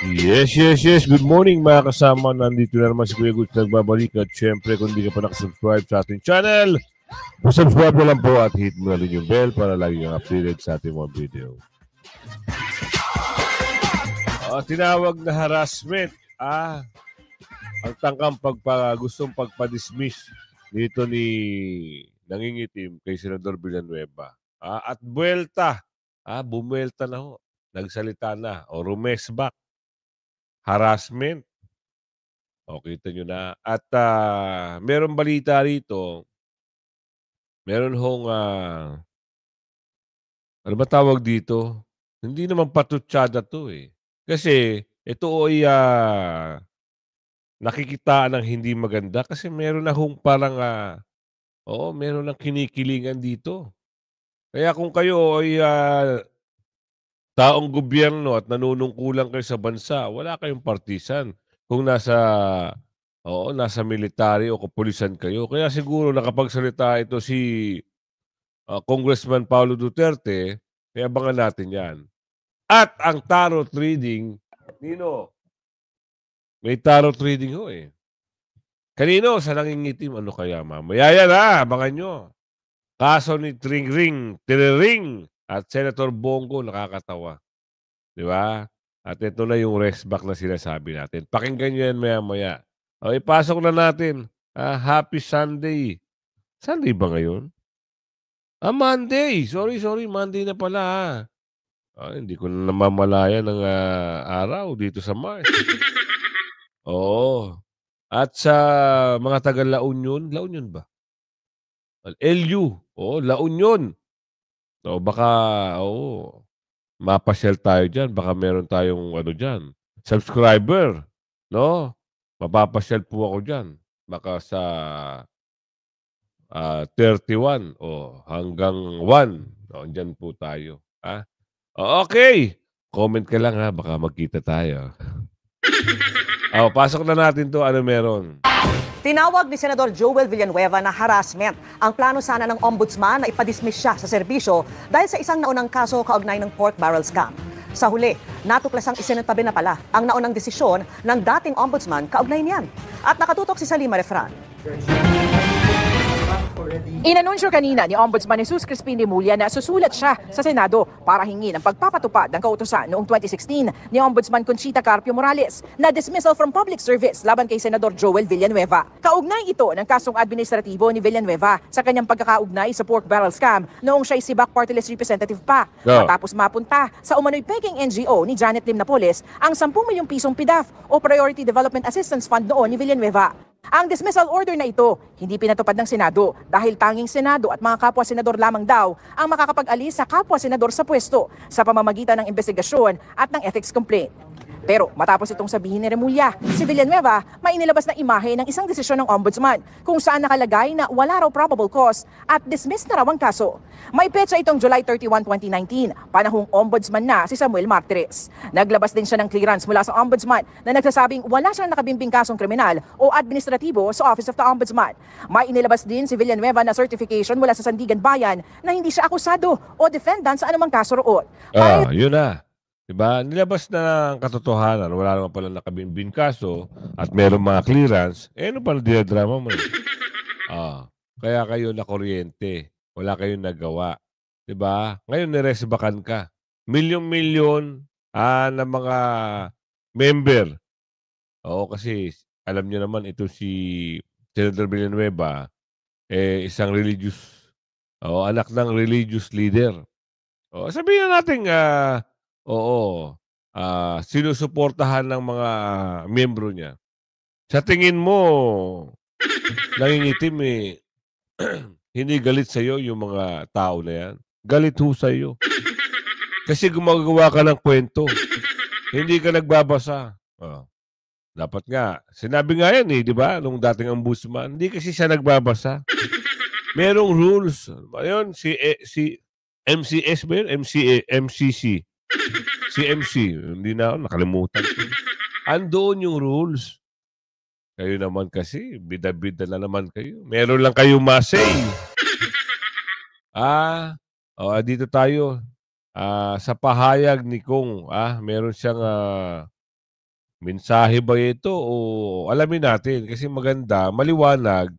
Yes, yes, yes. Good morning mga kasama. Nandito na naman si Kuya Goods nagbabalik. At syempre, kung hindi ka pa nakasubscribe sa ating channel, subscribe na lang po at hit mo na rin yung bell para lagi kang updated sa ating mga video. Tinawag na harassment. Ang tangkang gustong pagpa-dismiss dito ni nangingitim kay Senador Villanueva. At buwelta. Bumuelta na ho. Nagsalita na. O rumesback. Harassment. O, kita nyo na. At meron balita rito, meron hong, ano ba tawag dito? Hindi naman patutsada to eh. Kasi ito ay nakikitaan ng hindi maganda kasi meron na hong parang, meron ng kinikilingan dito. Kaya kung kayo ay taong gobyerno at nanunungkulan kayo sa bansa, wala kayong partisan. Kung nasa military o kapulisan kayo. Kaya siguro nakapagsalita ito si Congressman Paulo Duterte, kaya abangan natin yan. At ang tarot reading, Nino, may tarot reading ho eh. Kanino sa nangingitim, ano kaya mamaya yan abangan nyo. Kaso ni Tiriring at Senator Bongo nakakatawa. Di ba? At ito na yung rest back na sinasabi natin. Pakinggan nyo yan maya-maya. O, ipasok na natin. Happy Sunday. Sunday ba ngayon? Monday. Sorry. Monday na pala hindi ko na namamalayan ng araw dito sa Mars. Oo. At sa mga taga La Union ba? LU. Oo, La Union. O baka, mapasyal tayo dyan. Baka meron tayong dyan, subscriber. No? Mapapasyal po ako dyan. Baka sa 31 hanggang 1. Dyan po tayo. Okay. Comment ka lang baka magkita tayo. Pasok na natin to. Ano meron? Tinawag ni Senador Joel Villanueva na harassment ang plano sana ng ombudsman na ipadismiss siya sa serbisyo dahil sa isang naunang kaso kaugnay ng pork barrel scam. Sa huli, natuklasang isinatabi na pala ang naunang desisyon ng dating ombudsman kaugnay niyan. At nakatutok si Salima Refran. Inanunsyo kanina ni Ombudsman Jesus Crispin Remulla na susulat siya sa Senado para hingin ang pagpapatupad ng kautusan noong 2016 ni Ombudsman Conchita Carpio Morales na dismissal from public service laban kay Senador Joel Villanueva. Kaugnay ito ng kasong administratibo ni Villanueva sa kanyang pagkakaugnay sa pork barrel scam noong siya'y Sibac Party List representative pa. Matapos mapunta sa umano'y peking NGO ni Janet Lim Napoles ang 10 milyong pisong PDAF o Priority Development Assistance Fund noon ni Villanueva. Ang dismissal order na ito, hindi pinatupad ng Senado dahil tanging Senado at mga kapwa-senador lamang daw ang makakapag-alis sa kapwa-senador sa pwesto sa pamamagitan ng investigasyon at ng ethics complaint. Pero matapos itong sabihin ni Remulla, si Villanueva may inilabas na imahe ng isang desisyon ng ombudsman kung saan nakalagay na wala raw probable cause at dismiss na raw ang kaso. May petsa itong July 31, 2019, panahong ombudsman na si Samuel Martires. Naglabas din siya ng clearance mula sa ombudsman na nagsasabing wala siyang nakabimbing kasong kriminal o administratibo sa Office of the Ombudsman. May inilabas din si Villanueva na certification mula sa Sandigan Bayan na hindi siya akusado o defendant sa anumang kaso roon. Yun na. Diba? Nilabas na ang katotohanan. Wala naman pala nakabimbing kaso at meron mga clearance. Ano pala dinadrama mo? Kaya kayo na kuryente. Wala kayong nagawa. Diba? Ngayon niresbakan ka. Milyon-milyon na mga member. Kasi alam niyo naman ito si Senator Villanueva, isang religious, anak ng religious leader. Sabihin natin sinusuportahan ng mga miyembro niya. Sa tingin mo, nangingitim hindi galit sa'yo yung mga tao na yan. Galit ho sa'yo. Kasi gumagawa ka ng kwento. Hindi ka nagbabasa. Dapat nga. Sinabi nga yan di ba? Nung dating ombudsman. Hindi kasi siya nagbabasa. Merong rules. Ayun, si MCS ba yun? MCC. CMC. Hindi na ako, nakalimutan ko. Andoon yung rules. Kayo naman kasi, bida-bida na naman kayo. Meron lang kayo masay. Dito tayo. Sa pahayag ni Kong, meron siyang mensahe ba ito o alamin natin kasi maganda, maliwanag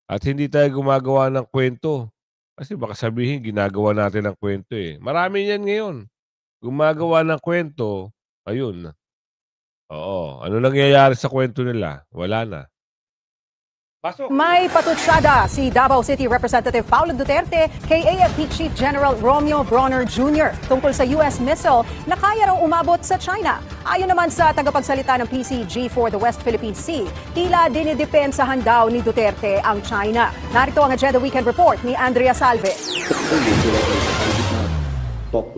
at hindi tayo gumagawa ng kwento. Kasi baka sabihin ginagawa natin ng kwento, eh. Marami niyan ngayon, gumagawa ng kwento, ayun, oo. Ano nangyayari sa kwento nila? Wala na. Pasok! May patutsada si Davao City Representative Paulo Duterte kay AFP Chief General Romeo Brawner Jr. tungkol sa US missile na kaya raw umabot sa China. Ayon naman sa tagapagsalita ng PCG for the West Philippine Sea, tila dinidepensahan daw ni Duterte ang China. Narito ang Agenda Weekend Report ni Andrea Salve.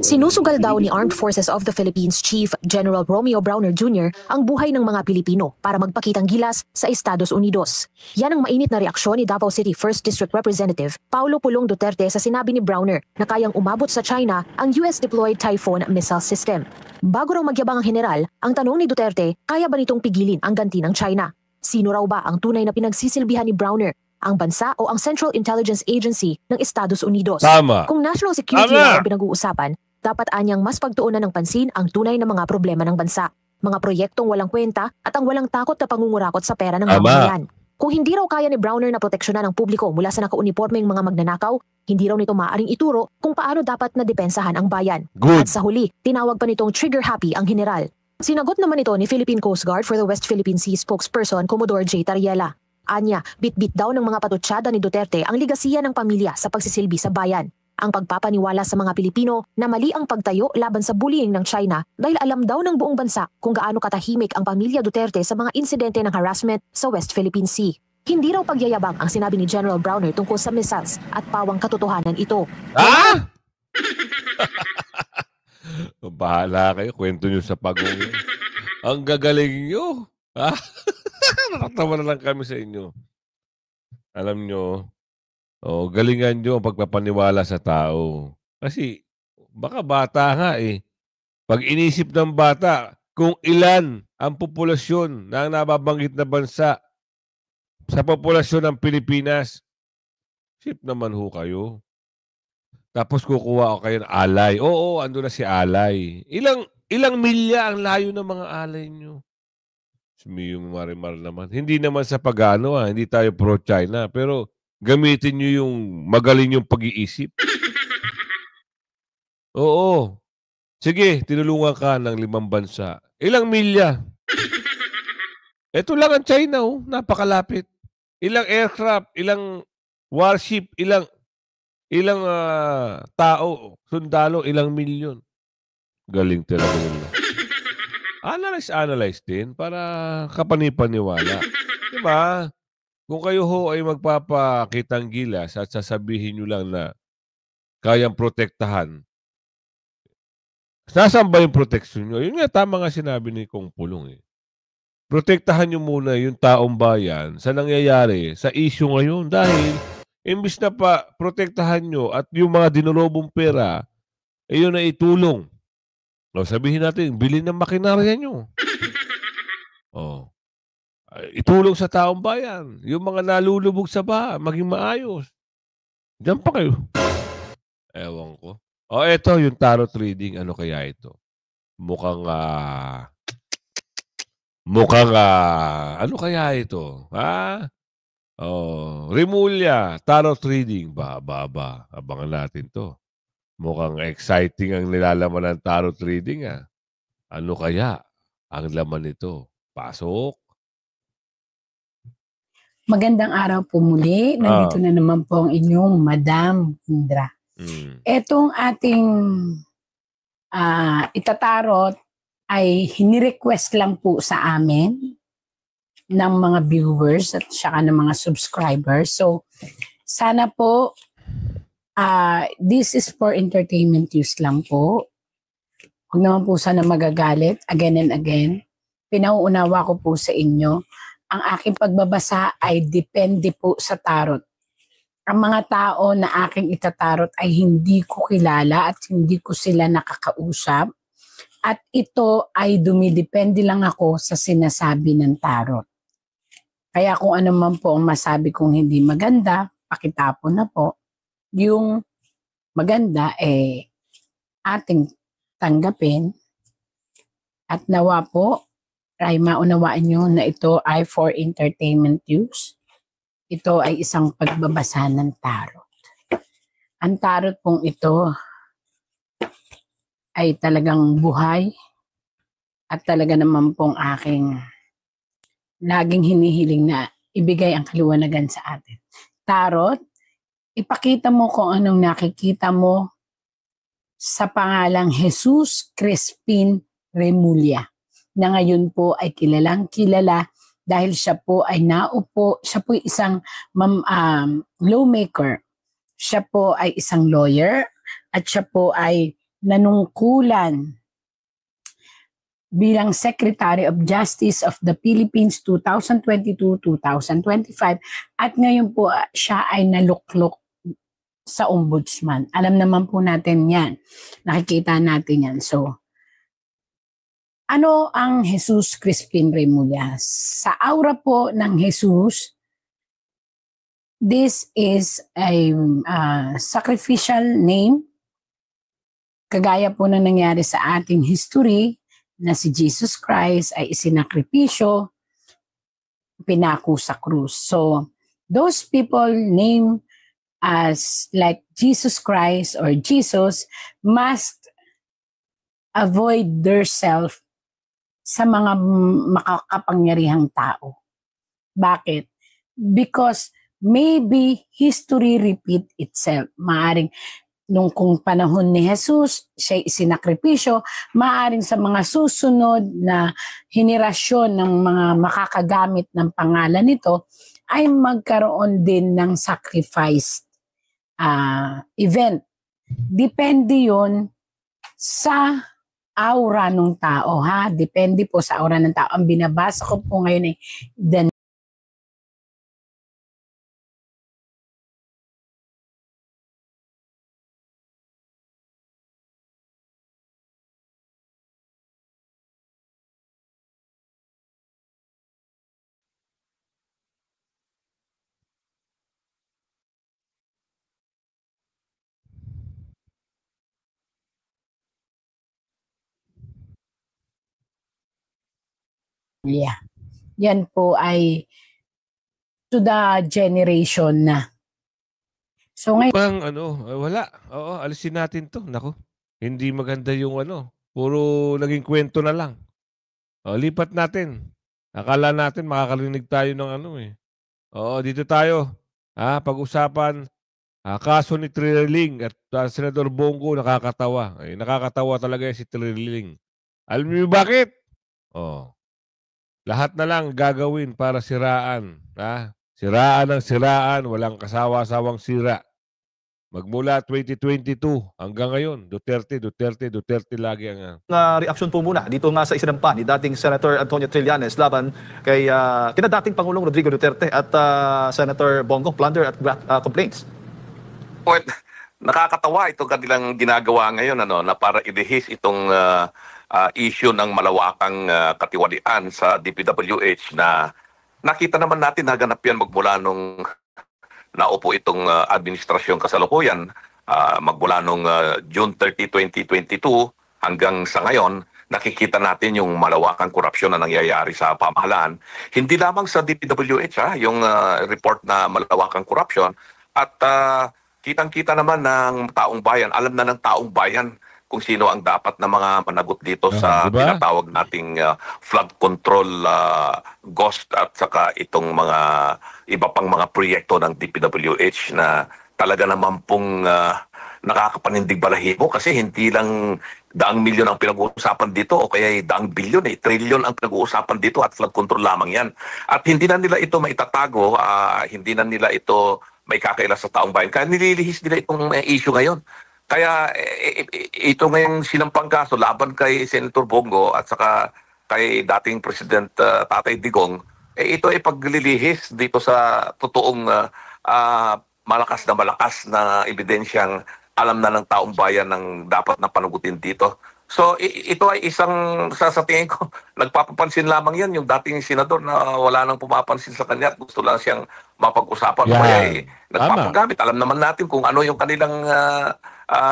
Sinusugal daw ni Armed Forces of the Philippines Chief General Romeo Brawner Jr. ang buhay ng mga Pilipino para magpakitang gilas sa Estados Unidos. Yan ang mainit na reaksyon ni Davao City 1st District Representative Paulo Pulong Duterte sa sinabi ni Brawner na kayang umabot sa China ang US-deployed Typhoon missile system. Bago raw magyabang ang general, ang tanong ni Duterte, kaya ba nitong pigilin ang ganti ng China? Sino raw ba ang tunay na pinagsisilbihan ni Brawner? Ang bansa o ang Central Intelligence Agency ng Estados Unidos? Tama. Kung national security Tama. ang pinag-uusapan, dapat anyang mas pagtuunan ng pansin ang tunay na mga problema ng bansa, mga proyektong walang kwenta at ang walang takot na pangungurakot sa pera ng Tama. mamamayan. Kung hindi raw kaya ni Brawner na proteksyonan ang publiko mula sa nakaunipormeng mga magnanakaw, hindi raw nito maaaring ituro kung paano dapat na depensahan ang bayan. Good. At sa huli, tinawag pa nitong trigger-happy ang general. Sinagot naman ito ni Philippine Coast Guard for the West Philippine Sea spokesperson Commodore J. Tariela. Anya, bit-bit daw ng mga patutsada ni Duterte ang ligasiya ng pamilya sa pagsisilbi sa bayan. Ang pagpapaniwala sa mga Pilipino na mali ang pagtayo laban sa bullying ng China dahil alam daw ng buong bansa kung gaano katahimik ang pamilya Duterte sa mga insidente ng harassment sa West Philippine Sea. Hindi raw pagyayabang ang sinabi ni General Brawner tungkol sa missiles at pawang katotohanan ito. Ah! Bahala kayo, kwento nyo sa pagong. Ang gagaling nyo. Ah? Nakatawa na lang kami sa inyo. Alam nyo, galingan nyo ang pagpapaniwala sa tao. Kasi, baka bata nga eh. Pag inisip ng bata, kung ilan ang populasyon na nababanggit na bansa sa populasyon ng Pilipinas, sip naman ho kayo. Tapos kukuha ko kayo ng alay. Oo, ando na si alay. Ilang milya ang layo ng mga alay nyo. Sumiyong marimar naman. Hindi naman sa pagano hindi tayo pro-China. Pero gamitin nyo yung magaling yung pag-iisip. Oo. Sige, tinulungan ka ng 5 bansa. Ilang milya? Ito lang ang China, napakalapit. Ilang aircraft, ilang warship, ilang tao, sundalo, ilang milyon. Galing talaga nila. Analyze din para kapanipaniwala. Diba? Kung kayo ho ay magpapakitang gilas at sasabihin nyo lang na kayang protektahan, nasaan ba yung proteksyon nyo? Yun nga, tama nga sinabi ni Kong Pulong eh. Protektahan nyo muna yung taong bayan sa nangyayari sa issue ngayon dahil imbis na pa protektahan nyo at yung mga dinulobong pera, yun na itulong. Sabihin natin, bilhin ng makinarya nyo. Itulong sa taong bayan. Yung mga nalulubog sa baha, maging maayos. Diyan pa kayo. Ewan ko. Eto yung tarot reading. Ano kaya ito? Mukhang ano kaya ito? Rimulya, tarot reading. Abangan natin to. Mukhang exciting ang nilalaman ng tarot reading. Ano kaya ang laman nito? Pasok. Magandang araw po muli. Nandito na naman po ang inyong Madam Indra. Etong ating itatarot ay hinirequest lang po sa amin ng mga viewers at saka ng mga subscribers. So, sana po this is for entertainment use lang po. Huwag naman po sana magagalit again and again. Pinauunawa ko po sa inyo. Ang aking pagbabasa ay depende po sa tarot. Ang mga tao na aking itatarot ay hindi ko kilala at hindi ko sila nakakausap. At ito ay dumidepende lang ako sa sinasabi ng tarot. Kaya kung ano man po ang masabi kong hindi maganda, pakitapon na po. Yung maganda ating tanggapin at nawa po ay maunawaan nyo na ito ay for entertainment use. Ito ay isang pagbabasa ng tarot. Ang tarot pong ito ay talagang buhay at talaga naman pong aking laging hinihiling na ibigay ang kaliwanagan sa atin. Tarot, ipakita mo kung anong nakikita mo sa pangalang Jesus Crispin Remulla, na ngayon po ay kilalang kilala dahil siya po ay naupo, siya po ay isang lawmaker, siya po ay isang lawyer, at siya po ay nanungkulan bilang Secretary of Justice of the Philippines 2022-2025, at ngayon po siya ay naluklok sa ombudsman. Alam naman po natin yan. Nakikita natin yan. So, ano ang Jesus Crispin Remulla? Sa aura po ng Jesus, this is a sacrificial name. Kagaya po na nangyari sa ating history na si Jesus Christ ay isinakripisyo, pinako sa krus. So, those people named as like Jesus Christ or Jesus must avoid their self sa mga makakapangyarihang tao. Bakit? Because maybe history repeat itself. Maaring nung kung panahon ni Jesus, siya isinakripisyo, maaring sa mga susunod na henerasyon ng mga makakagamit ng pangalan nito ay magkaroon din ng sacrifice event. Depende yon sa aura ng tao, ha? Depende po sa aura ng tao. Ang binabasa ko po ngayon ay the yeah. Yan po ay to the generation na. So ngayon, Bang wala. Oo, alisin natin 'to. Naku, hindi maganda yung puro naging kwento na lang. Lipat natin. Akala natin makakarinig tayo ng Oo, dito tayo. Pag-usapan, kaso ni Trilling at Senador Bongo, nakakatawa. Ay, nakakatawa talaga si Trilling. Alam niyo bakit? Oh, lahat na lang gagawin para siraan. Siraan ng siraan, walang kasawa-sawang sira. Magmula 2022 hanggang ngayon, Duterte, Duterte, Duterte lagi ang reaksyon po muna dito nga sa isinampa ni dating Senator Antonio Trillanes laban kay kina dating Pangulong Rodrigo Duterte at Senator Bongo, plunder at complaints. Well, nakakatawa itong kanilang ginagawa ngayon na para ilihis itong issue ng malawakang katiwalian sa DPWH na nakita naman natin naganap yan magmula nung naupo itong administrasyong kasalukuyan magmula nung June 30, 2022 hanggang sa ngayon. Nakikita natin yung malawakang korupsyon na nangyayari sa pamahalaan. Hindi lamang sa DPWH yung report na malawakang korupsyon at kitang-kita naman ng taong bayan. Alam na ng taong bayan kung sino ang dapat na mga managot dito sa tinatawag nating flood control ghost at saka itong mga iba pang mga proyekto ng DPWH na talaga naman pong nakakapanindig balahibo kasi hindi lang daang milyon ang pinag-uusapan dito o kaya daang bilyon, trilyon ang pinag-uusapan dito at flood control lamang yan. At hindi na nila ito maitatago, hindi na nila ito may kakaila sa taong bayan. Kaya nililihis nila itong issue ngayon. Kaya ito ngayong sinampang kaso laban kay Senator Bongo at saka kay dating President Tatay Digong, ito ay paglilihis dito sa totoong malakas na ebidensyang alam na ng taong bayan ng dapat na panugutin dito. So ito ay isang sa tingin ko nagpapapansin lamang yan yung dating senador na wala nang pumapansin sa kanya at gusto lang siyang mapag-usapan. Kaya nagpapagamit. Alam naman natin kung ano yung kanilang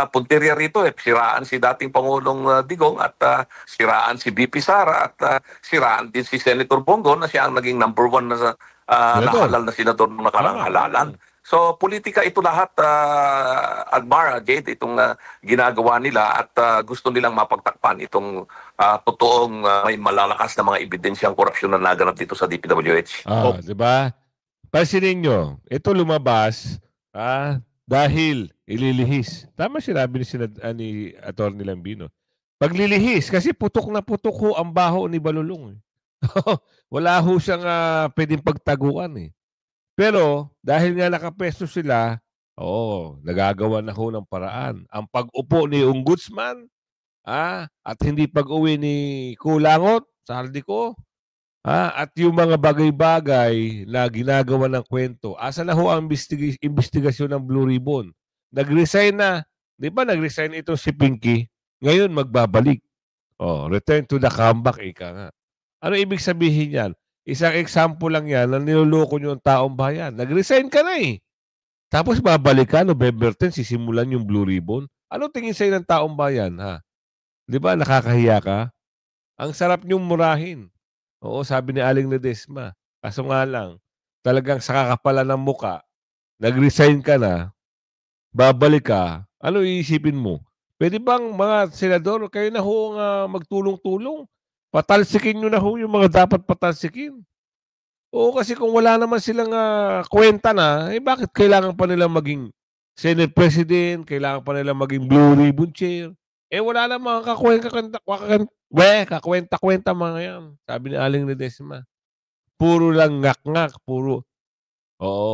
punteriya rito. Siraan si dating Pangulong Digong at siraan si BP Sara at siraan din si Senator Bongo na siya ang naging number 1 na nahalal na senador ng nakarang halalan. So, politika ito lahat, Almar, Jade, itong ginagawa nila at gusto nilang mapagtakpan itong totoong may malalakas na mga ebidensyang korupsyon na naganap dito sa DPWH. Di ba? Pansinin nyo, ito lumabas dahil ililihis. Tama sinabi ni Atty. Lambino. Paglilihis, kasi putok na putok ho ang baho ni Balulong. Wala ho siyang pwedeng pagtaguan eh. Pero dahil nga nakapesto sila, nagagawa na ho ng paraan. Ang pag-upo ni Ombudsman at hindi pag-uwi ni Kulangot, Saldico, at yung mga bagay-bagay na ginagawa ng kwento. Asa na ho ang investigasyon ng Blue Ribbon? Nag-resign na. Di ba nag-resign ito si Pinky? Ngayon magbabalik. Return to the comeback, ika nga. Ano ibig sabihin yan? Isang example lang yan na niloloko nyo ang taong bayan. Nag-resign ka na eh. Tapos babalik ka, November 10, sisimulan yung Blue Ribbon. Ano tingin sa'yo ng taong bayan, ha? Di ba, nakakahiya ka? Ang sarap nyong murahin. Oo, sabi ni Aling Ledesma. Kaso nga lang, talagang sa kakapalan ng muka, nag-resign ka na, babalik ka, ano iisipin mo? Pwede bang mga senador, kayo na ho magtulong-tulong? Patalsikin nyo na ho yung mga dapat patalsikin. Oo, kasi kung wala naman silang kwenta na, bakit kailangan pa nila maging Senate President, kailangan pa nila maging Blue Ribbon Chair? Wala namang kakwenta-kwenta mga yan. Sabi ni Aling Ledesma. Puro lang ngak-ngak,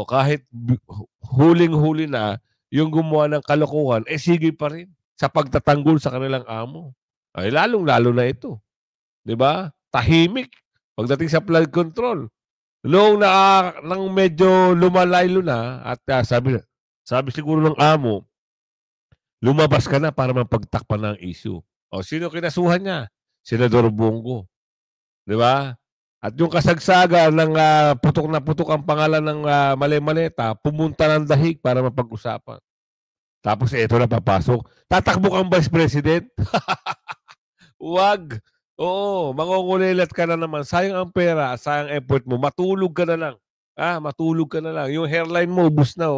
kahit huling-huli na yung gumawa ng kalokohan, sige pa rin sa pagtatanggol sa kanilang amo. Lalong-lalo na ito. Diba? Tahimik pagdating sa flood control. Noong nang medyo lumalaylo na at sabi siguro ng amo, lumabas ka na para mapagtakpan ng issue. Sino kinasuhan niya? Senador Bongo. Diba? At yung kasagsaga ng putok na putok ang pangalan ng mali-maleta, pumunta ng dahig para mapag-usapan. Tapos ito na papasok. Tatakbo kang Vice President? Wag. Oo, mangungulilat ka na naman. Sayang ang pera, sayang effort mo. Matulog ka na lang. Matulog ka na lang. Yung hairline mo, ubus na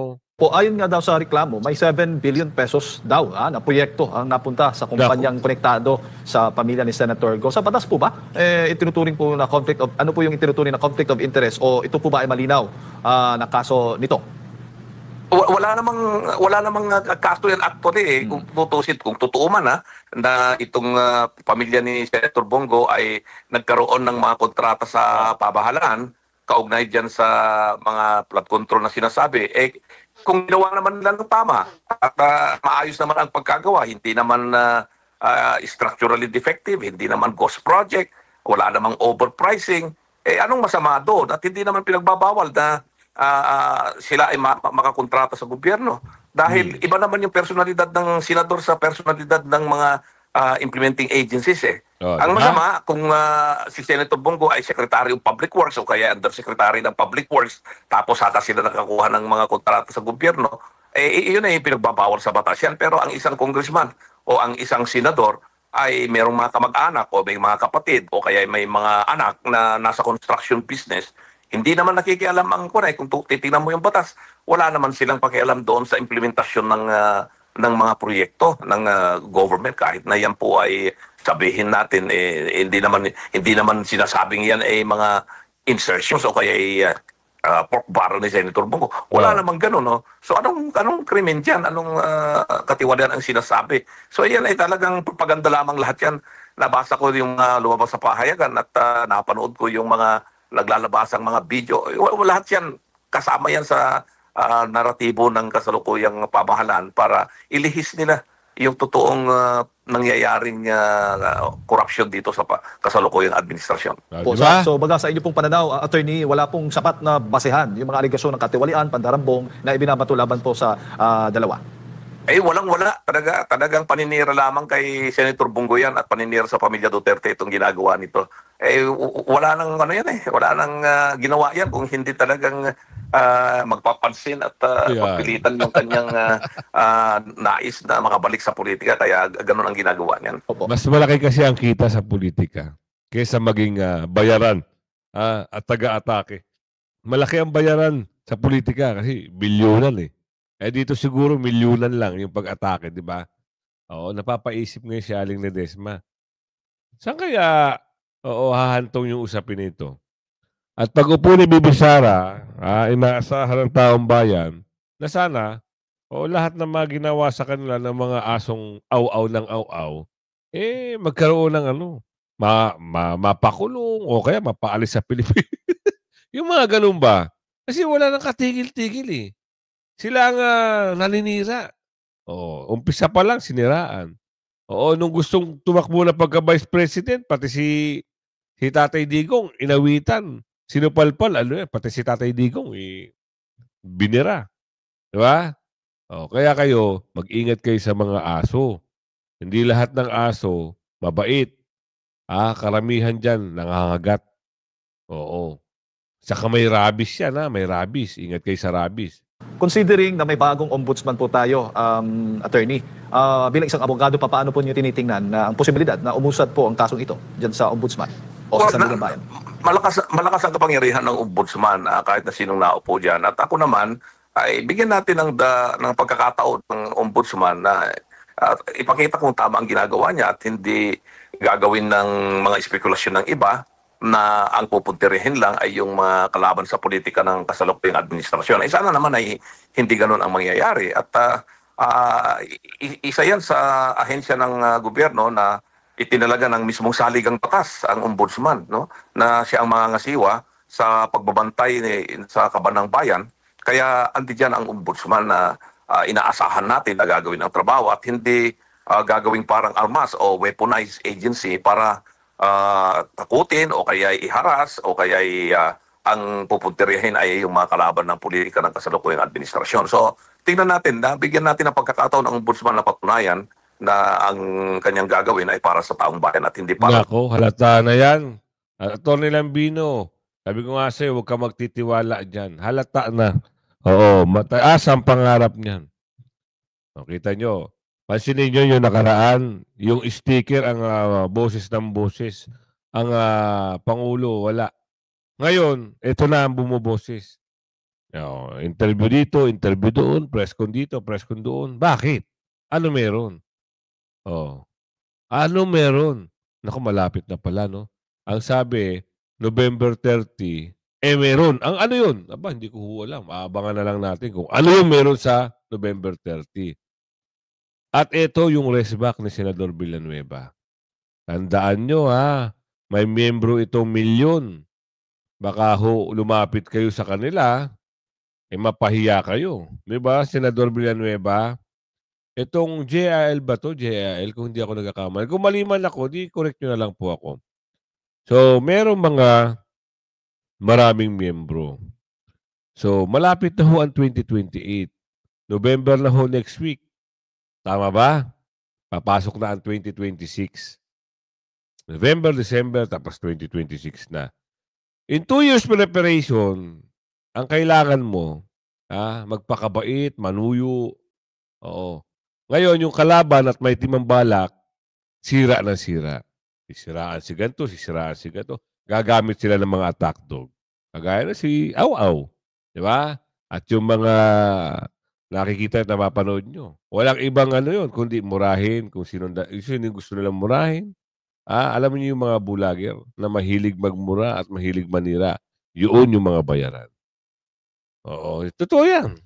Ayon nga daw sa reklamo, may 7 billion pesos daw na proyekto ang napunta sa kumpanyang konektado sa pamilya ni Senator Go. Sa batas po ba, itinuturing po na ano po yung itinuturing na conflict of interest o ito po ba ay malinaw na kaso nito? Wala namang kaso yan actually kung tutusin, kung totoo man na itong pamilya ni Senator Bongo ay nagkaroon ng mga kontrata sa pamahalaan kaugnay diyan sa mga flood control na sinasabi. Kung ginawa naman nila ng tama at maayos naman ang pagkagawa, hindi naman structurally defective, hindi naman ghost project, wala namang overpricing, anong masama doon? At hindi naman pinagbabawal na sila ay makakontrata sa gobyerno. Dahil iba naman yung personalidad ng senador sa personalidad ng mga implementing agencies Ang masama kung si Senator Bongo ay Secretary of Public Works o kaya Undersecretary ng Public Works tapos saka sila nakakuha ng mga kontrata sa gobyerno, iyon ay pinagbabawal sa batas yan. Pero ang isang congressman o ang isang senador ay mayroong mga kamag-anak o may mga kapatid o kaya may mga anak na nasa construction business, hindi naman nakikialam ang kunay. Kung titingnan mo yung batas, wala naman silang pakialam doon sa implementasyon ng mga proyekto ng government, kahit na yan po ay sabihin natin hindi naman sinasabing yan ay mga insertions o kaya pork barrel ni Senator Bongo. Wala namang gano'n, no? So anong krimen diyan? Anong katiwalian ang sinasabi? So yan ay talagang propaganda lamang lahat yan. Nabasa ko yung lumabas sa pahayagan at napanood ko yung mga naglalabas ang mga video. Lahat yan, kasama yan sa naratibo ng kasalukuyang pamahalaan para ilihis nila yung totoong nangyayaring corruption dito sa kasalukuyang administrasyon. Diba? So baga sa inyo pong pananaw, attorney, wala pong sapat na basehan yung mga aligasyon ng katiwalian, pandarambong na ibinabato laban po sa dalawa? Walang-wala. Talagang paninira lamang kay Senator Bongo yan at paninira sa pamilya Duterte itong ginagawa nito. Wala nang Wala nang ginawa yan kung hindi talagang magpapansin at Yan. pagpilitan yung kanyang nais na makabalik sa politika. Kaya ganun ang ginagawa niyan. Opo. Mas malaki kasi ang kita sa politika kaysa maging bayaran at taga-atake. Malaki ang bayaran sa politika kasi bilyunan eh. Dito siguro milyunan lang yung pag-atake, di ba? Oo, napapaisip ngayon si Aling Ledesma. Saan kaya hahantong yung usapin nito? At pag upo ni Bibi Sara, inaasahan ng taong bayan na sana lahat ng mga ginawa sa kanila ng mga asong aw-aw ng aw-aw, magkaroon ng mapakulong o kaya mapaalis sa Pilipinas. Yung mga ganun ba? Kasi wala nang katigil-tigil eh. Sila ang naninira. Umpisa pa lang, siniraan. Nung gustong tumakbo na pagka-vice president, pati si Tatay Digong, inawitan. Sinupalpal, pati si Tatay Digong, binira. Diba? Kaya kayo, mag-ingat kayo sa mga aso. Hindi lahat ng aso, mabait. Karamihan dyan, nangangagat. Oo. Saka may rabies yan, may rabies. Ingat kayo sa rabies. Considering na may bagong ombudsman po tayo, attorney, bilang isang abogado, paano po niyo tinitingnan na ang posibilidad na umusad po ang kasong ito dyan sa ombudsman o sa Sandigan Bayan? Malakas ang kapangyarihan ng ombudsman kahit na sinong naupo dyan. At ako naman, ay bigyan natin ng pagkakataon ng ombudsman na ipakita kung tama ang ginagawa niya at hindi gagawin ng mga espekulasyon ng iba na ang pupuntirihin lang ay yung mga kalaban sa politika ng kasalukuyang administrasyon. Sana naman ay hindi ganun ang mangyayari. At isa yan sa ahensya ng gobyerno na itinalaga ng mismong saligang batas ang ombudsman, no? Na siya ang mangangasiwa sa pagbabantay sa kaban ng bayan. Kaya andiyan ang ombudsman na inaasahan natin na gagawin ang trabaho at hindi gagawing parang armas o weaponized agency para takutin o kaya iharas o kaya ang pupuntirihin ay yung mga kalaban ng politika ng kasalukuyang administrasyon. So, tingnan natin na bigyan natin ng pagkakataon ng ombudsman na patunayan na ang kanyang gagawin ay para sa taong bayan at hindi para... Nako, halata na yan. Atty. Lambino, sabi ko nga sa'yo, huwag ka magtitiwala dyan. Halata na. Mataas ang pangarap niyan. Kita nyo. Pansinin nyo yung nakaraan, yung sticker, ang boses ng boses. Ang Pangulo, wala. Ngayon, ito na ang bumuboses. Interview dito, interview doon, press con dito, press con doon. Bakit? Ano meron? Ano meron? Naku, malapit na pala, no? Ang sabi, November 30, meron. Ang ano yun? Aba, hindi ko alam. Aabangan na lang natin kung ano yung meron sa November 30. At ito yung resback ni Senador Villanueva. Tandaan nyo may miyembro itong milyon. Baka lumapit kayo sa kanila, mapahiya kayo. Diba, Senador Villanueva? Itong JAL ba to? JAL, kung hindi ako nagkakamali. Kung maliman ako, di correct nyo na lang po ako. So, merong maraming miyembro. So, malapit na ho ang 2028. November na ho next week. Tama ba? Papasok na ang 2026. November, December, tapos 2026 na. In 2 years preparation, ang kailangan mo, magpakabait, manuyo. Ngayon, yung kalaban at may timang balak, sira ng sira. Sisiraan si ganito, sisiraan si ganito. Gagamit sila ng mga attack dog. Kagaya na si Aw-Aw. Di ba? At yung mga nakikita at napapanood nyo. Walang ibang yun, kundi murahin kung sino gusto nilang murahin. Alam niyo yung mga bulager na mahilig magmura at mahilig manira. Yun yung mga bayaran. Totoo yan.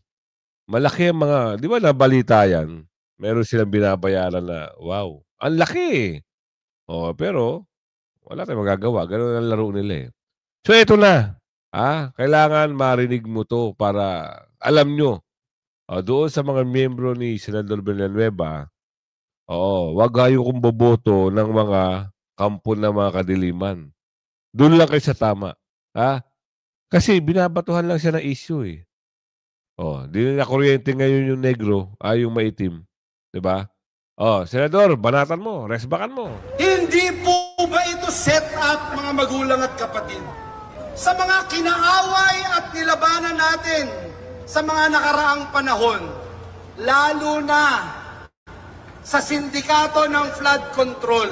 Malaki ang mga, di ba nabalita yan? Meron silang binabayaran na, wow, ang laki. Pero, wala tayong magagawa. Ganun ang laro nila eh. So, ito na. Kailangan marinig mo to para alam nyo. Doon sa mga miyembro ni Senador Villanueva, wag kayo kung boboto ng mga kampon ng mga kadiliman. Doon lang kayo sa tama. Kasi binabatuhan lang siya ng issue eh. Di na kuryente ngayon yung negro, yung maitim. Diba? Senador, banatan mo, resbakan mo. Hindi po ba ito set up, mga magulang at kapatid? sa mga kinaaway at nilabanan natin sa mga nakaraang panahon, lalo na sa sindikato ng flood control.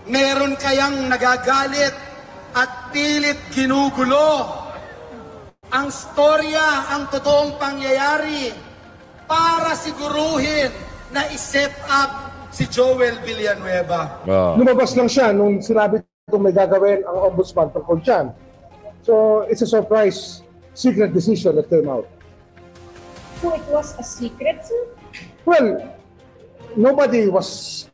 Meron kayang nagagalit at pilit ginugulo ang storya, ang totoong pangyayari para siguruhin na iset up si Joel Villanueva. Lumabas lang siya nung sinabi kung may gagawin ang ombudsman tungkol dyan. So, it's a surprise, secret decision that came out. So, it was a secret, sir? Well, nobody was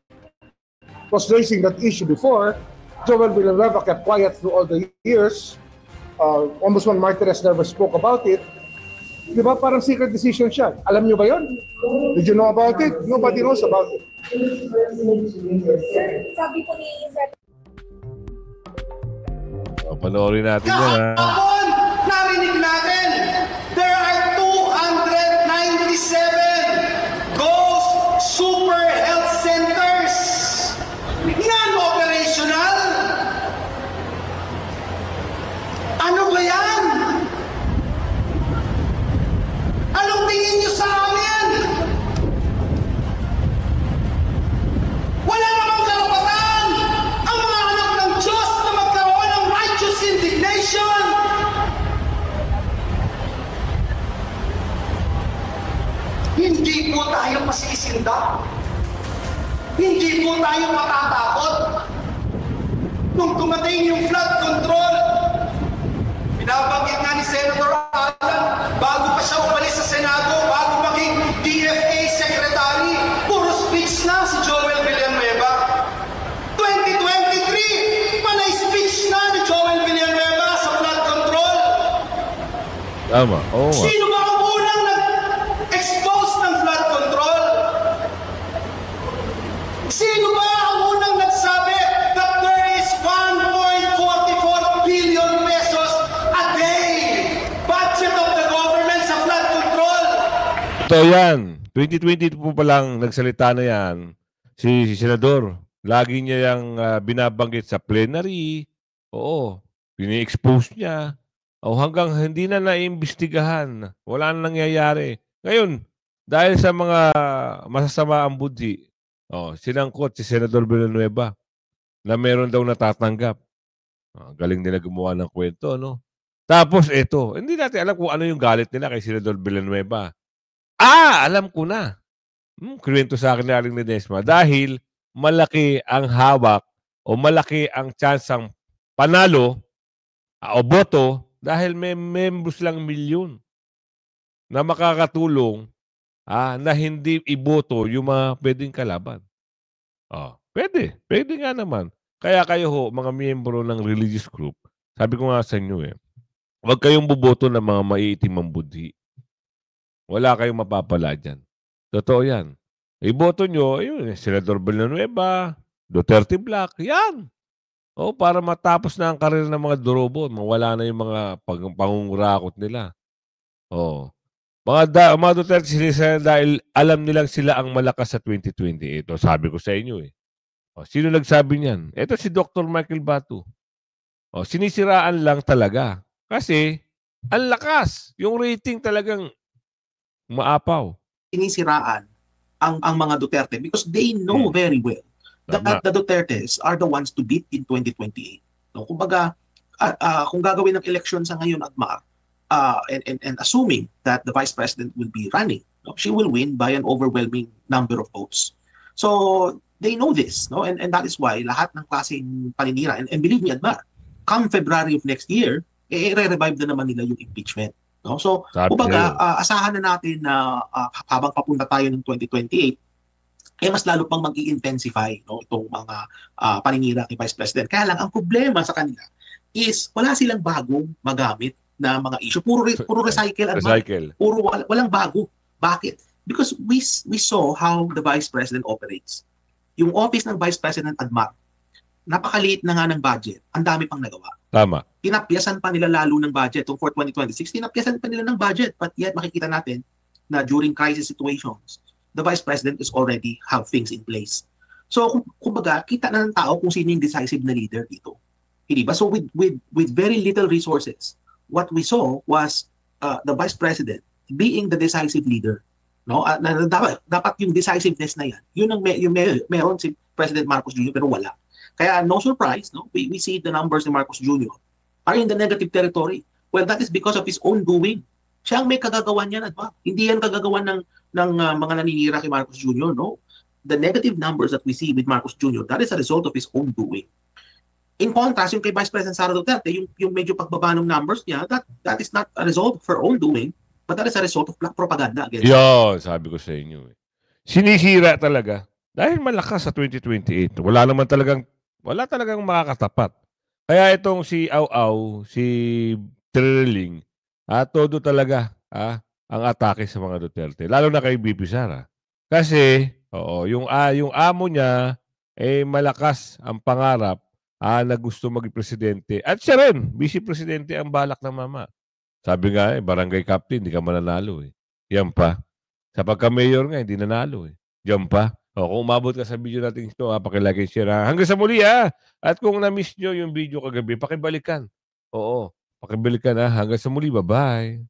raising that issue before. Joel Villanueva kept quiet through all the years. Ombudsman Martinez never spoke about it. Di ba parang secret decision siya? Alam niyo ba yun? Did you know about it? Nobody knows about it. Sabi po ni Sir. Panoorin natin yan, ha? Kahapon, narinig natin, there are 297 ghost super health centers. Non-operational. Ano ba yan? Anong tingin niyo sa amin? Wala namang karapatan ang mga anak ng Diyos na magkaroon ng righteous indignation. Hindi po tayo masisisinda. Hindi po tayo matatakot. Nung dumating yung flood control, binabanggit nga ni Senator Alan, bago pa siya umalis sa Senado, bago maging DFA Secretary, puro speech na si Joel Villanueva. 2023, panay speech na ni Joel Villanueva sa flood control. Tama, oo nga. Sino ba ang unang nag-expose ng flood control? Sino ba ang unang nagsabi that there is 1.44 billion pesos a day budget of the government sa flood control? Ito yan. 2020 po pa lang nagsalita na yan si Senador. Lagi niya yung binabanggit sa plenary. Oo, pini-expose niya. O hanggang hindi na naimbestigahan. Wala na nangyayari. Ngayon, dahil sa mga masasama ang budhi, sinangkot si Senador Villanueva na meron daw natatanggap. Galing nila gumawa ng kwento, no? Tapos ito, hindi natin alam kung ano yung galit nila kay Senador Villanueva. Alam ko na. Kwento sa akin ni Aling Ledesma. Dahil malaki ang hawak o malaki ang tsansang panalo o boto dahil may members lang milyon na makakatulong na hindi iboto yung mga pwedeng kalaban. Pwede nga naman. Kaya kayo ho, mga miyembro ng religious group, sabi ko nga sa inyo huwag kayong buboto ng mga maiitim ang budhi. Wala kayong mapapala dyan. Totoo yan. Iboto nyo, Senador Villanueva, Duterte Black, yan. Para matapos na ang karir ng mga durobot, mawala na yung mga pangungurakot nila. Mga Duterte sinisaya dahil alam nilang sila ang malakas sa 2028. Sabi ko sa inyo sino nagsabi niyan? Ito si Dr. Michael Batu. Sinisiraan lang talaga. Kasi, ang lakas. Yung rating talagang maapaw. Sinisiraan ang mga Duterte because they know very well that the Dutertes are the ones to beat in 2028. Kumbaga, kung gagawin ng election sa ngayon at and assuming that the Vice President will be running, she will win by an overwhelming number of votes. So, they know this, and that is why lahat ng klaseng paninira, and believe me, Admar, come February of next year, i-revive na naman nila yung impeachment. So, kumbaga, asahan na natin na habang papunta tayo ng 2028, mas lalo pang mag-i-intensify itong mga paninira kay Vice President. Kaya lang, ang problema sa kanila is wala silang bagong magamit na mga issue. Puro recycle. Walang bago. Bakit? Because we saw how the Vice President operates. Yung office ng Vice President, Admar, napakaliit na nga ng budget. Ang dami pang nagawa. Tama. Tinapyasan pa nila lalo ng budget. For 2026, tinapyasan pa nila ng budget. But yet, makikita natin na during crisis situations, the Vice President is already have things in place. So, kumbaga, kita na ng tao kung sino yung decisive na leader dito. Hindi ba? So with very little resources, what we saw was the Vice President being the decisive leader. No, dapat yung decisiveness na yan. Yun ang meron si President Marcos Jr. pero wala. Kaya no surprise, no, we see the numbers ni Marcos Jr. are in the negative territory. Well, that is because of his own doing. Siya ang may kagagawan yan, ba? Hindi yan kagagawan ng mga naninira kay Marcos Jr. No, the negative numbers that we see with Marcos Jr. that is a result of his own doing. In contrast, yung kay Vice President Sara Duterte, yung medyo pagbaba ng numbers niya, that is not a result of her own doing, but that is a result of black propaganda. Yo, sabi ko sa inyo. Sinisira talaga. Dahil malakas sa 2028. Wala talagang makakatapat. Kaya itong si Au, si Trilling, todo talaga ang atake sa mga Duterte. Lalo na kay BP Sara. Kasi, yung amo niya, malakas ang pangarap na gusto maging presidente. At siya rin, vice presidente ang balak ng mama. Sabi nga, barangay captain, hindi ka mananalo. Yan pa. Sa pagka-mayor nga, hindi nanalo. Yan pa. Kung umabot ka sa video natin ito, pakilike and share. Hanggang sa muli, At kung na-miss nyo yung video kagabi, pakibalikan. Pakibalikan, Hanggang sa muli, bye-bye.